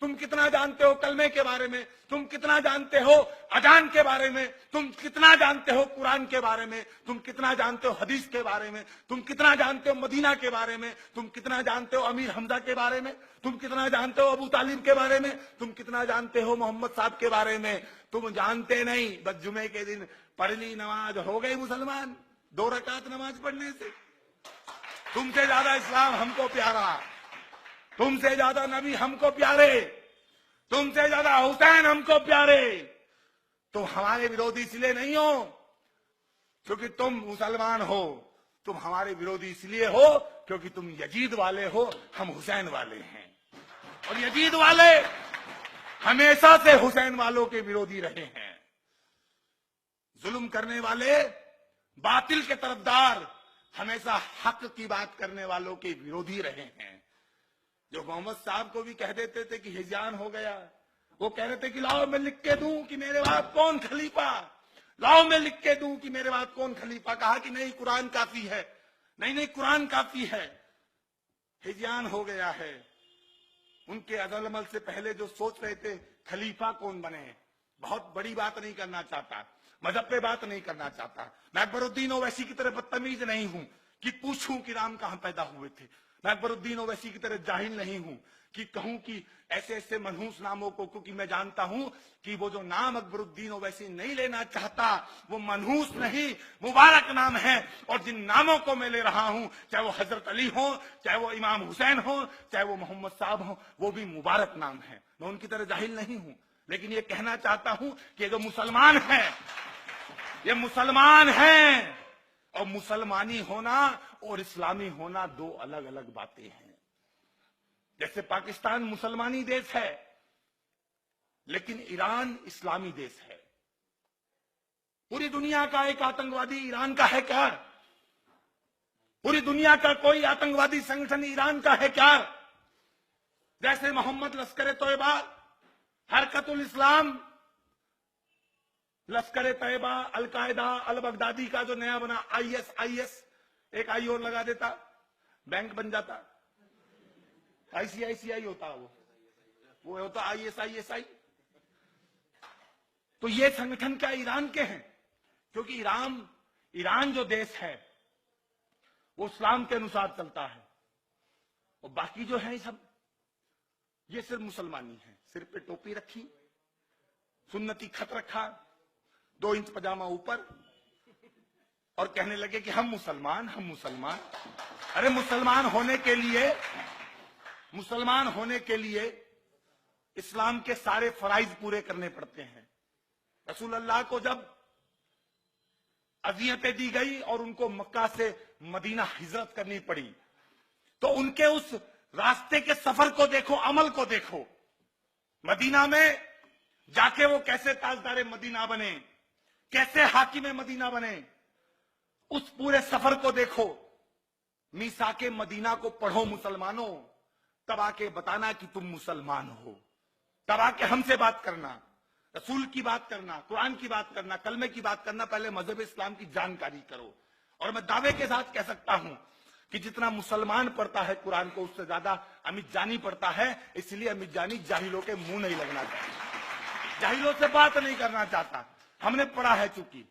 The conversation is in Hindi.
तुम कितना जानते हो कलमे के बारे में, तुम कितना जानते हो अजान के बारे में, तुम कितना जानते हो कुरान के बारे में, तुम कितना जानते हो हदीस के बारे में, तुम कितना जानते हो मदीना के बारे में, तुम कितना जानते हो अमीर हमजा के बारे में, तुम कितना जानते हो अबू तालिब के बारे में, तुम कितना जानते हो मोहम्मद साहब के बारे में। तुम जानते नहीं, बस जुमे के दिन पढ़ ली नमाज, हो गई मुसलमान 2 रकात नमाज पढ़ने से। तुमसे ज्यादा इस्लाम हमको प्यारा, तुमसे ज्यादा नबी हमको प्यारे, तुमसे ज्यादा हुसैन हमको प्यारे। तुम हमारे विरोधी इसलिए नहीं हो क्योंकि तुम मुसलमान हो, तुम हमारे विरोधी इसलिए हो क्योंकि तुम यजीद वाले हो, हम हुसैन वाले हैं। और यजीद वाले हमेशा से हुसैन वालों के विरोधी रहे हैं। जुल्म करने वाले, बातिल के तरफदार हमेशा हक की बात करने वालों के विरोधी रहे हैं। जो मोहम्मद साहब को भी कह देते थे कि हिजान हो गया, वो कह रहे थे कि लाओ मैं लिख के दूं कि मेरे बाद कौन खलीफा, लाओ मैं लिख के दूं कि मेरे बाद कौन खलीफा। कहा कि नहीं कुरान काफी है, नहीं नहीं कुरान काफी है। हिजान हो गया है। उनके अदल अमल से पहले जो सोच रहे थे खलीफा कौन बने, बहुत बड़ी बात नहीं करना चाहता, मजहब पे बात नहीं करना चाहता। मैं अकबरुद्दीन ओवैसी की तरह बदतमीज नहीं हूं कि पूछूं कि राम कहां पैदा हुए थे। मैं अकबरुद्दीन ओवैसी की तरह जाहिल नहीं हूं कि कहूं कि ऐसे ऐसे मनहूस नामों को, क्योंकि मैं जानता हूं कि वो जो नाम अकबरुद्दीन ओवैसी नहीं लेना चाहता वो मनहूस नहीं मुबारक नाम है। और जिन नामों को मैं ले रहा हूं, चाहे वो हजरत अली हो, चाहे वो इमाम हुसैन हो, चाहे वो मोहम्मद साहब हो, वो भी मुबारक नाम है। मैं उनकी तरह जाहिल नहीं हूं, लेकिन ये कहना चाहता हूं कि ये जो मुसलमान है, ये मुसलमान हैं। और मुसलमानी होना और इस्लामी होना 2 अलग अलग बातें हैं। जैसे पाकिस्तान मुसलमानी देश है, लेकिन ईरान इस्लामी देश है। पूरी दुनिया का एक आतंकवादी ईरान का है क्या? पूरी दुनिया का कोई आतंकवादी संगठन ईरान का है क्या? जैसे मोहम्मद लश्कर तोयबा, हरकतुल इस्लाम, लश्कर तैयबा, अलकायदा, अल बगदादी का जो नया बना आईएस, एक आई और लगा देता, बैंक बन जाता, आईसीआईसीआई होता, वो होता आईएसआई। तो ये संगठन क्या ईरान के हैं? क्योंकि ईरान जो देश है वो इस्लाम के अनुसार चलता है, और बाकी जो है सब ये सिर्फ मुसलमानी है। सिर पे टोपी रखी, सुन्नती खत रखा, 2 इंच पजामा ऊपर, और कहने लगे कि हम मुसलमान, हम मुसलमान। अरे मुसलमान होने के लिए इस्लाम के सारे फराइज पूरे करने पड़ते हैं। रसूल अल्लाह को जब अज़ियतें दी गई और उनको मक्का से मदीना हिजरत करनी पड़ी, तो उनके उस रास्ते के सफर को देखो, अमल को देखो। मदीना में जाके वो कैसे ताजदार मदीना बने, कैसे हाकिम मदीना बने, उस पूरे सफर को देखो। मीसाके मदीना को पढ़ो मुसलमानों, तब आके बताना कि तुम मुसलमान हो, तब आके हमसे बात करना, रसूल की बात करना, कुरान की बात करना, कलमे की बात करना। पहले मजहब इस्लाम की जानकारी करो। और मैं दावे के साथ कह सकता हूं कि जितना मुसलमान पढ़ता है कुरान को, उससे ज्यादा अमित जानी पढ़ता है। इसलिए अमित जानी जाहिलों के मुंह नहीं लगना चाहता, जाहिलों से बात नहीं करना चाहता। हमने पढ़ा है चूंकि